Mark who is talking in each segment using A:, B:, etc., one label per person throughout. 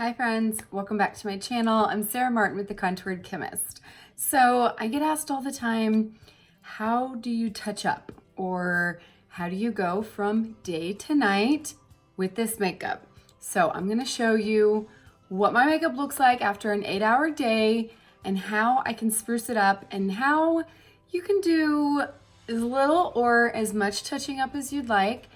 A: Hi friends, welcome back to my channel. I'm Sarah Martin with The Contoured Chemist. So I get asked all the time, how do you touch up? Or how do you go from day to night with this makeup? So I'm gonna show you what my makeup looks like after an 8-hour day and how I can spruce it up and how you can do as little or as much touching up as you'd like,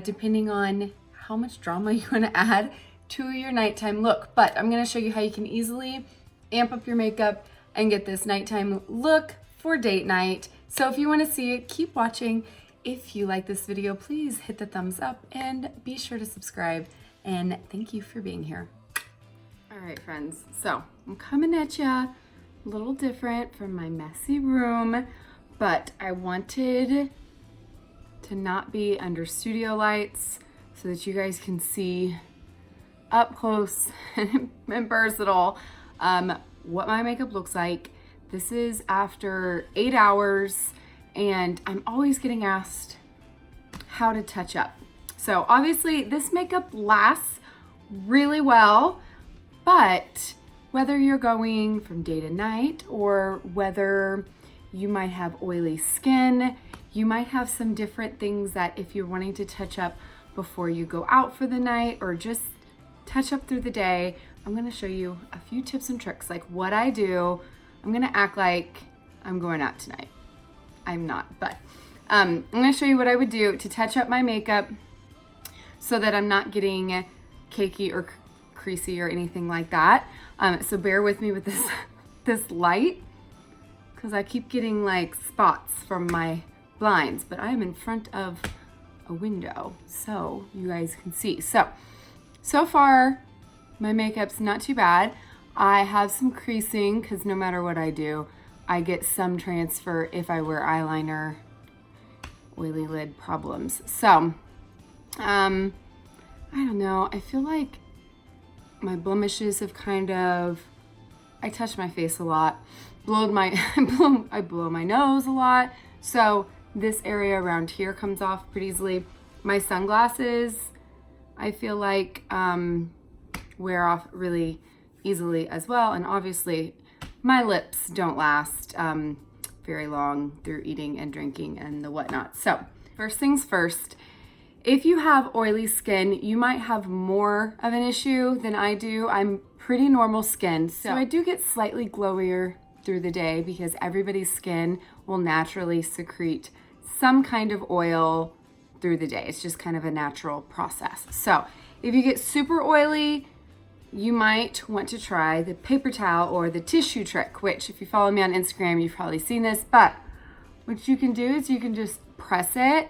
A: depending on how much drama you wanna add to your nighttime look. But I'm gonna show you how you can easily amp up your makeup and get this nighttime look for date night. So if you wanna see it, keep watching. If you like this video, please hit the thumbs up and be sure to subscribe. And thank you for being here. All right, friends, so I'm coming at ya a little different from my messy room, but I wanted to not be under studio lights so that you guys can see up close and personal what my makeup looks like. This is after 8 hours and I'm always getting asked how to touch up. So obviously this makeup lasts really well, but whether you're going from day to night or whether you might have oily skin, you might have some different things that if you're wanting to touch up before you go out for the night or just touch up through the day, I'm gonna show you a few tips and tricks, like what I do. I'm gonna act like I'm going out tonight. I'm not, but I'm gonna show you what I would do to touch up my makeup so that I'm not getting cakey or creasy or anything like that. So bear with me with this light, because I keep getting like spots from my blinds, but I am in front of a window so you guys can see. So far, my makeup's not too bad. I have some creasing because no matter what I do, I get some transfer if I wear eyeliner, oily lid problems. So, I don't know. I feel like my blemishes have I touch my face a lot, I blow my nose a lot. So this area around here comes off pretty easily. My sunglasses, I feel like wear off really easily as well. And obviously my lips don't last very long through eating and drinking and the whatnot. So first things first, if you have oily skin, you might have more of an issue than I do. I'm pretty normal skin, so I do get slightly glowier through the day because everybody's skin will naturally secrete some kind of oil through the day. It's just kind of a natural process. So if you get super oily, you might want to try the paper towel or the tissue trick, which if you follow me on Instagram, you've probably seen this, but what you can do is you can just press it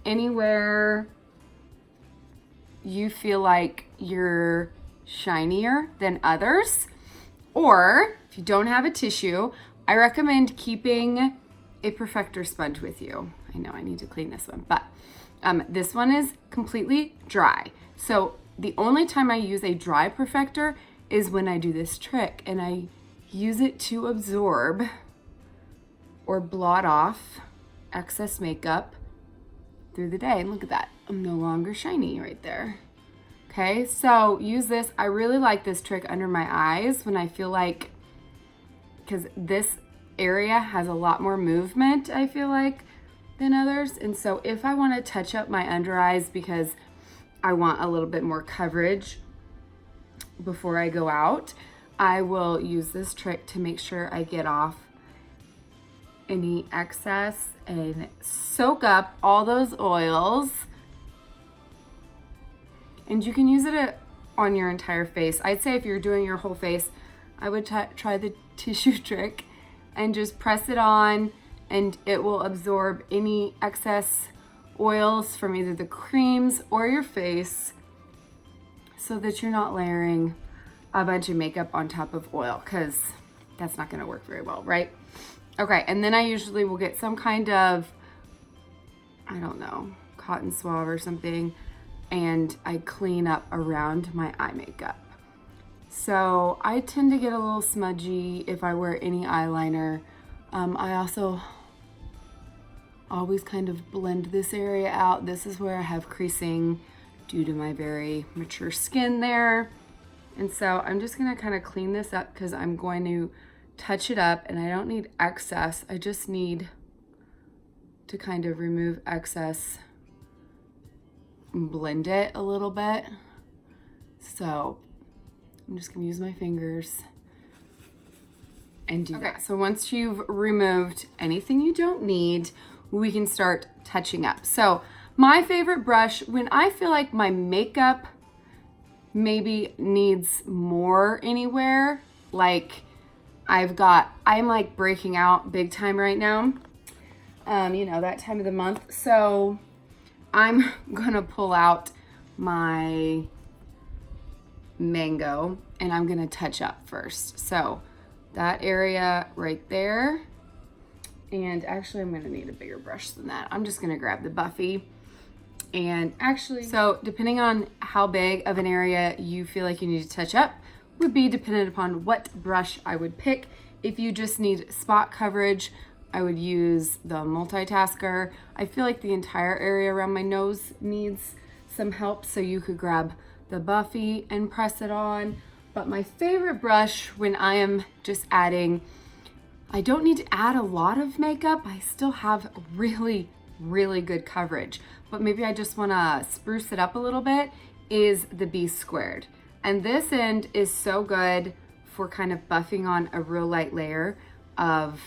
A: anywhere you feel like you're shinier than others. Or if you don't have a tissue, I recommend keeping a perfector sponge with you. I know I need to clean this one, but this one is completely dry. So the only time I use a dry perfector is when I do this trick and I use it to absorb or blot off excess makeup through the day. And look at that, I'm no longer shiny right there. Okay, so use this. I really like this trick under my eyes when I feel like, because this area has a lot more movement, I feel like, than others. And so if I want to touch up my under eyes because I want a little bit more coverage before I go out, I will use this trick to make sure I get off any excess and soak up all those oils. And you can use it on your entire face. I'd say if you're doing your whole face, I would try the tissue trick and just press it on and it will absorb any excess oils from either the creams or your face so that you're not layering a bunch of makeup on top of oil, because that's not going to work very well, right? Okay, and then I usually will get some kind of, I don't know, cotton swab or something, and I clean up around my eye makeup. So I tend to get a little smudgy if I wear any eyeliner. I also always kind of blend this area out. This is where I have creasing due to my very mature skin there. And so I'm just gonna kind of clean this up because I'm going to touch it up, and I don't need excess. I just need to kind of remove excess and blend it a little bit. So I'm just gonna use my fingers and do that. So once you've removed anything you don't need, we can start touching up. So my favorite brush, when I feel like my makeup maybe needs more anywhere, like I'm like breaking out big time right now, you know, that time of the month. So I'm gonna pull out my Mango and I'm gonna touch up first. So that area right there. And actually I'm gonna need a bigger brush than that. I'm just gonna grab the Buffy. And actually, so depending on how big of an area you feel like you need to touch up would be dependent upon what brush I would pick. If you just need spot coverage, I would use the Multitasker. I feel like the entire area around my nose needs some help, so you could grab the Buffy and press it on. But my favorite brush when I am just adding, I don't need to add a lot of makeup. I still have really good coverage, but maybe I just wanna spruce it up a little bit, is the B squared. And this end is so good for kind of buffing on a real light layer of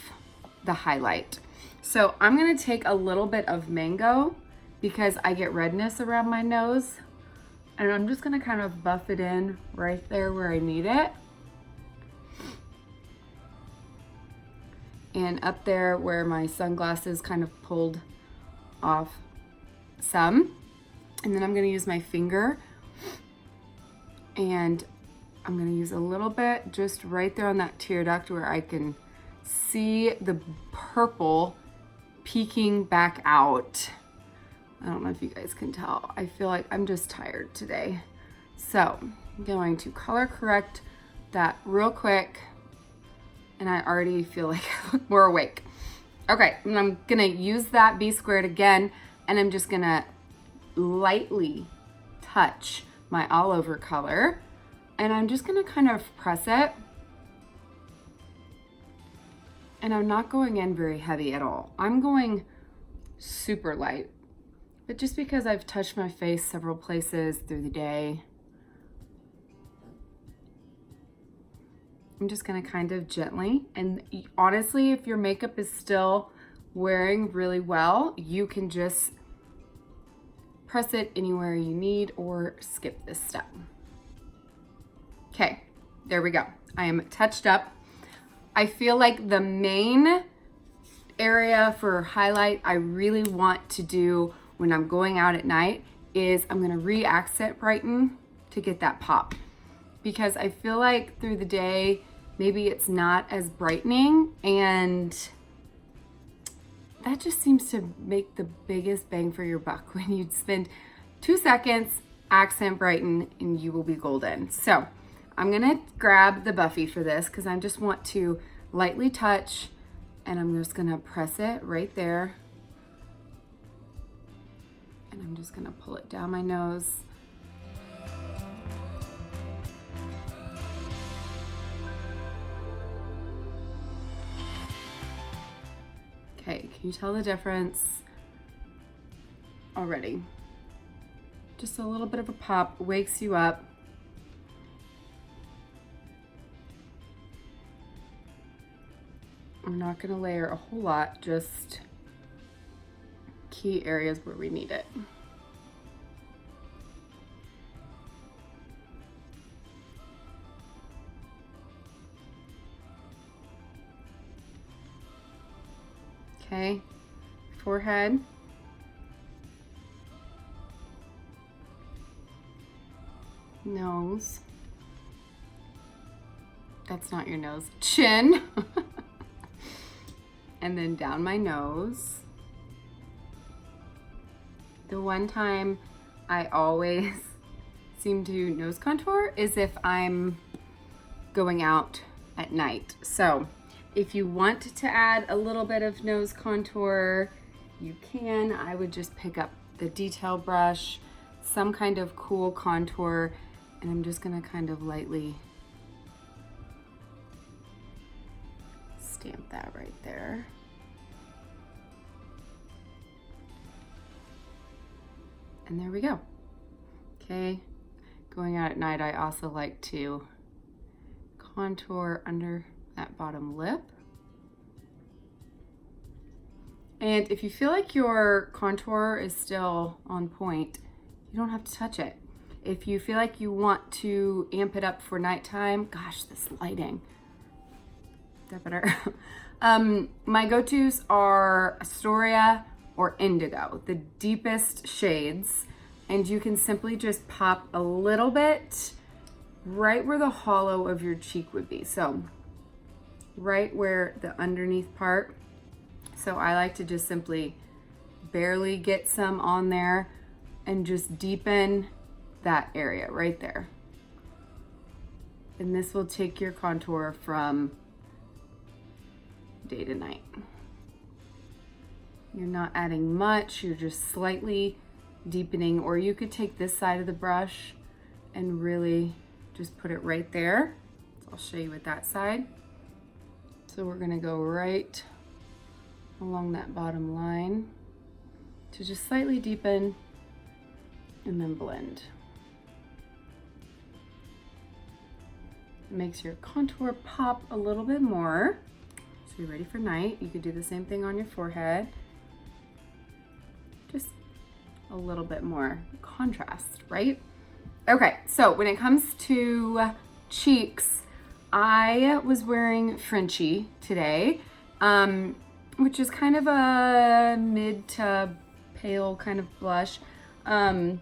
A: the highlight. So I'm gonna take a little bit of Mango because I get redness around my nose, and I'm just gonna kind of buff it in right there where I need it. And up there where my sunglasses kind of pulled off some. And then I'm gonna use my finger and I'm gonna use a little bit just right there on that tear duct where I can see the purple peeking back out. I don't know if you guys can tell. I feel like I'm just tired today. So I'm going to color correct that real quick, and I already feel like I look more awake. Okay, and I'm gonna use that B squared again, and I'm just gonna lightly touch my all over color, and I'm just gonna kind of press it. And I'm not going in very heavy at all. I'm going super light, but just because I've touched my face several places through the day, I'm just gonna kind of gently, and honestly, if your makeup is still wearing really well, you can just press it anywhere you need or skip this step. Okay, there we go. I am touched up. I feel like the main area for highlight I really want to do when I'm going out at night is I'm gonna re-accent brighten to get that pop. Because I feel like through the day, maybe it's not as brightening, and that just seems to make the biggest bang for your buck when you spend 2 seconds, accent brighten, and you will be golden. So I'm gonna grab the Buffy for this because I just want to lightly touch, and I'm just gonna press it right there. And I'm just gonna pull it down my nose. Okay, can you tell the difference already? Just a little bit of a pop wakes you up. I'm not gonna layer a whole lot, just key areas where we need it. Okay, forehead. Nose. That's not your nose. Chin. And then down my nose. The one time I always seem to nose contour is if I'm going out at night. So if you want to add a little bit of nose contour, you can. I would just pick up the detail brush, some kind of cool contour, And I'm just gonna kind of lightly stamp that right there. And there we go. Okay, going out at night, I also like to contour under that bottom lip. And if you feel like your contour is still on point, you don't have to touch it. If you feel like you want to amp it up for nighttime, gosh, this lighting. Is that better? My go-tos are Astoria or Indigo, the deepest shades. And you can simply just pop a little bit right where the hollow of your cheek would be. So right where the underneath part. So I like to just simply barely get some on there and just deepen that area right there. And this will take your contour from day to night. You're not adding much, you're just slightly deepening, or you could take this side of the brush and really just put it right there. So I'll show you with that side. So we're gonna go right along that bottom line to just slightly deepen and then blend. It makes your contour pop a little bit more. So you're ready for night. You could do the same thing on your forehead. Just a little bit more contrast, right? Okay, so when it comes to cheeks, I was wearing Frenchie today, which is kind of a mid to pale kind of blush. So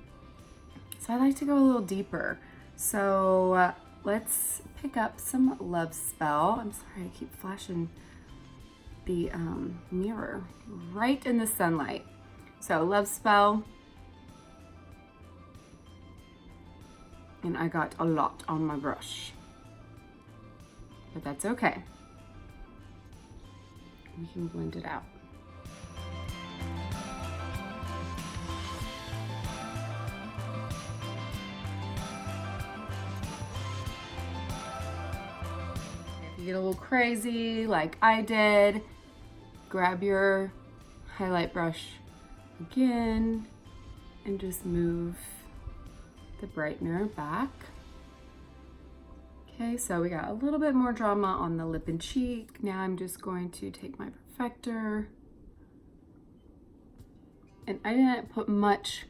A: I like to go a little deeper. So let's pick up some Love Spell. I'm sorry, I keep flashing the mirror right in the sunlight. So Love Spell. And I got a lot on my brush, but that's okay. We can blend it out. You get a little crazy like I did, grab your highlight brush again and just move the brightener back. Okay, so we got a little bit more drama on the lip and cheek. Now I'm just going to take my perfector, and I didn't put much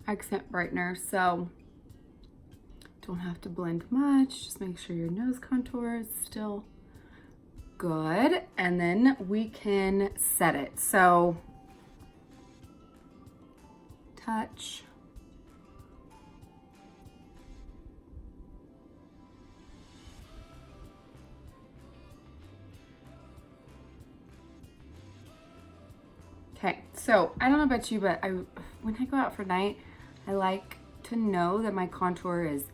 A: accent brightener, so don't have to blend much. Just make sure your nose contour is still good, and then we can set it. So touch, okay, so I don't know about you, but when I go out for night, I like to know that my contour is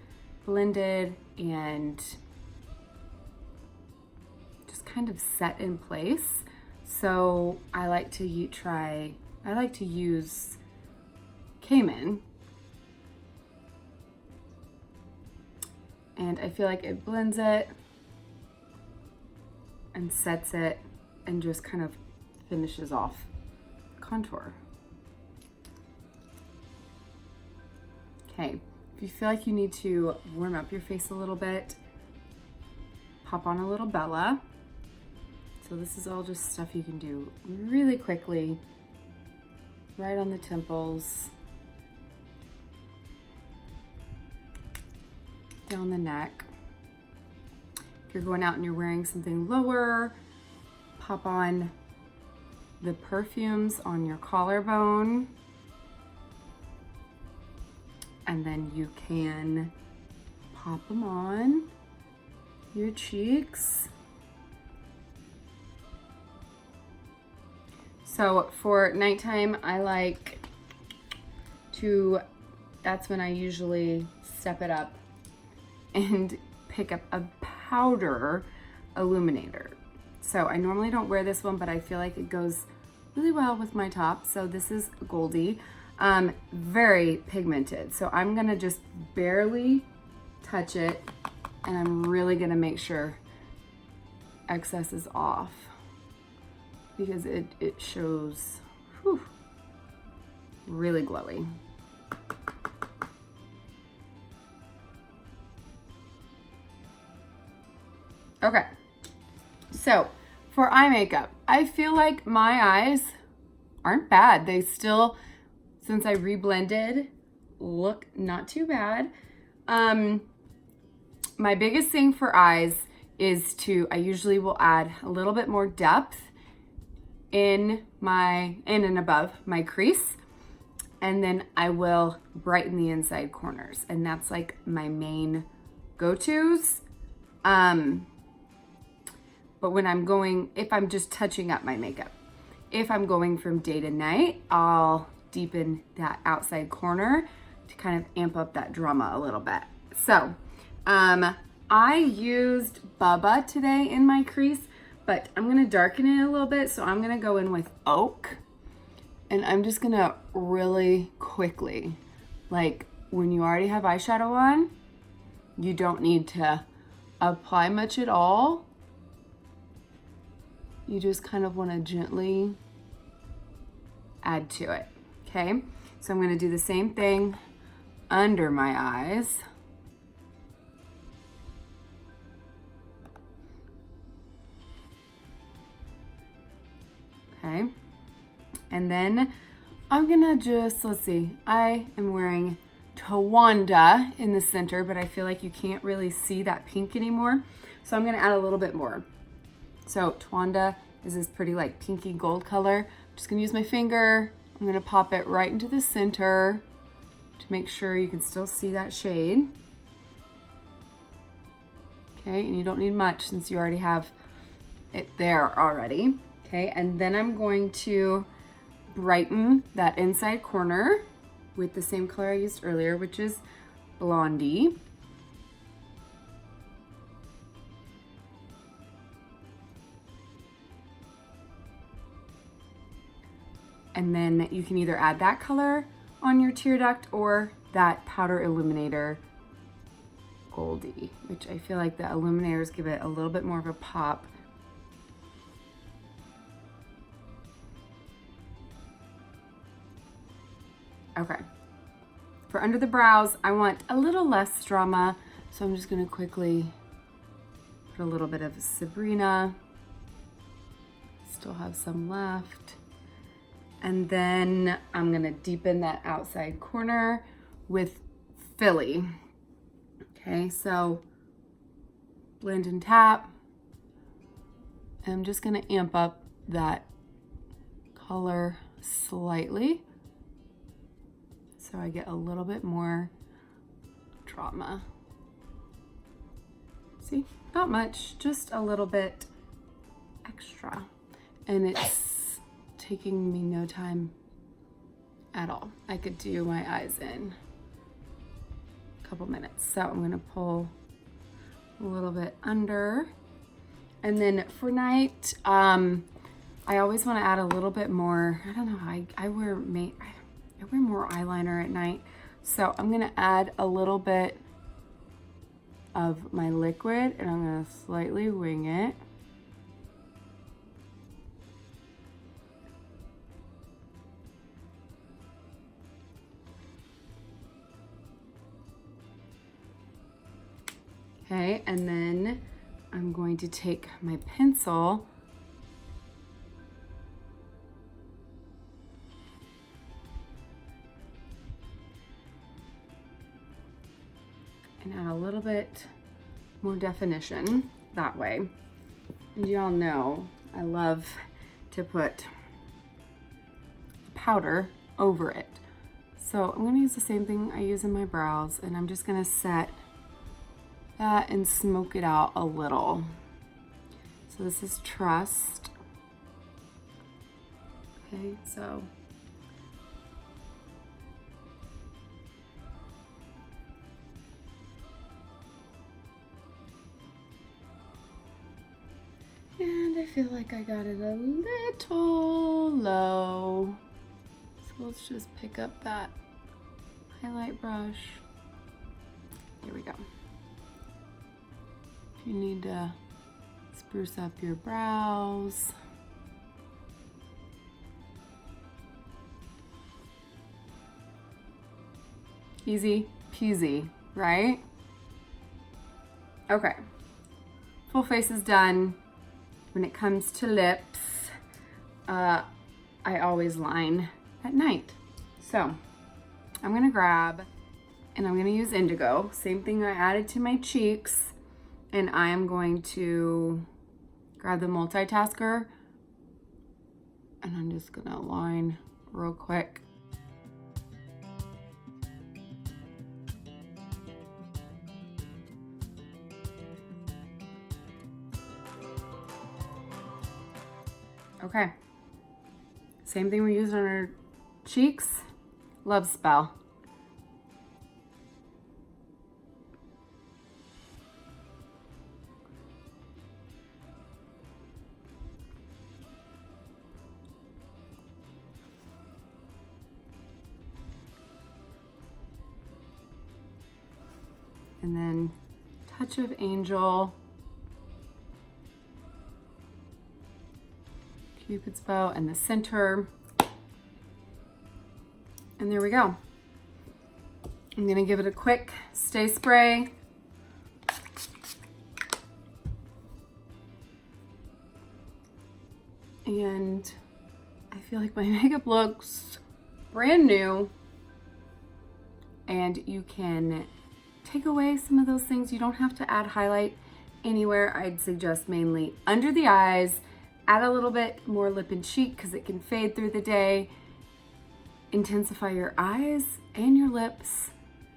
A: blended and just kind of set in place. So I like to use Cayman, and I feel like it blends it and sets it and just kind of finishes off contour. Okay, if you feel like you need to warm up your face a little bit, pop on a little Bella. So this is all just stuff you can do really quickly, right on the temples, down the neck. If you're going out and you're wearing something lower, pop on the perfumes on your collarbone, and then you can pop them on your cheeks. So for nighttime, I like to, that's when I usually step it up and pick up a powder illuminator. So I normally don't wear this one, but I feel like it goes really well with my top. So this is Goldie, very pigmented. So I'm gonna just barely touch it, and I'm really gonna make sure excess is off because it shows really glowy. Okay, so for eye makeup, I feel like my eyes aren't bad. They still, since I reblended, look not too bad. My biggest thing for eyes is I usually will add a little bit more depth in and above my crease, and then I will brighten the inside corners, and that's like my main go-tos. But when if I'm just touching up my makeup, if I'm going from day to night, I'll deepen that outside corner to kind of amp up that drama a little bit. So, I used Bubba today in my crease, but I'm gonna darken it a little bit. So I'm gonna go in with Oak, and I'm just gonna really quickly, like when you already have eyeshadow on, you don't need to apply much at all. You just kind of want to gently add to it, okay? So I'm going to do the same thing under my eyes. Okay, and then I'm gonna just, let's see, I am wearing Twanda in the center, but I feel like you can't really see that pink anymore. So I'm gonna add a little bit more. So Twanda is this pretty like pinky gold color. I'm just gonna use my finger. I'm gonna pop it right into the center to make sure you can still see that shade. Okay, and you don't need much since you already have it there already. Okay, and then I'm going to brighten that inside corner with the same color I used earlier, which is Blondie. And then you can either add that color on your tear duct or that powder illuminator Goldie, which I feel like the illuminators give it a little bit more of a pop. Okay, for under the brows, I want a little less drama, so I'm just gonna quickly put a little bit of Sabrina. Still have some left. And then I'm gonna deepen that outside corner with Philly. Okay, so blend and tap. And I'm just gonna amp up that color slightly so I get a little bit more drama. See, not much, just a little bit extra. And it's taking me no time at all. I could do my eyes in a couple minutes. So I'm gonna pull a little bit under. And then for night, I always wanna add a little bit more, I don't know, I wear more eyeliner at night. So I'm gonna add a little bit of my liquid and I'm gonna slightly wing it. Okay, and then I'm going to take my pencil and add a little bit more definition that way. And y'all know I love to put powder over it. So I'm gonna use the same thing I use in my brows, and I'm just gonna set that and smoke it out a little. So this is Trust. Okay, so and I feel like I got it a little low. So let's just pick up that highlight brush. Here we go. you need to spruce up your brows. Easy peasy, right? Okay, full face is done. When it comes to lips, I always line at night. So I'm gonna grab, and I'm gonna use indigo, same thing I added to my cheeks, and I am going to grab the Multitasker, and I'm just gonna line real quick. Okay, same thing we used on our cheeks, Love Spell. And then touch of Angel. Cupid's bow in the center. And there we go. I'm gonna give it a quick stay spray. And I feel like my makeup looks brand new. And you can take away some of those things. You don't have to add highlight anywhere. I'd suggest mainly under the eyes. Add a little bit more lip and cheek because it can fade through the day. Intensify your eyes and your lips,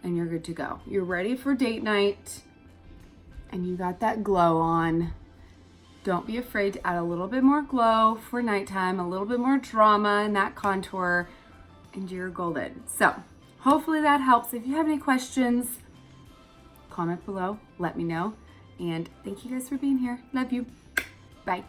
A: and you're good to go. You're ready for date night, and you got that glow on. Don't be afraid to add a little bit more glow for nighttime, a little bit more drama in that contour, and you're golden. So hopefully that helps. If you have any questions, comment below, let me know. And thank you guys for being here. Love you. Bye.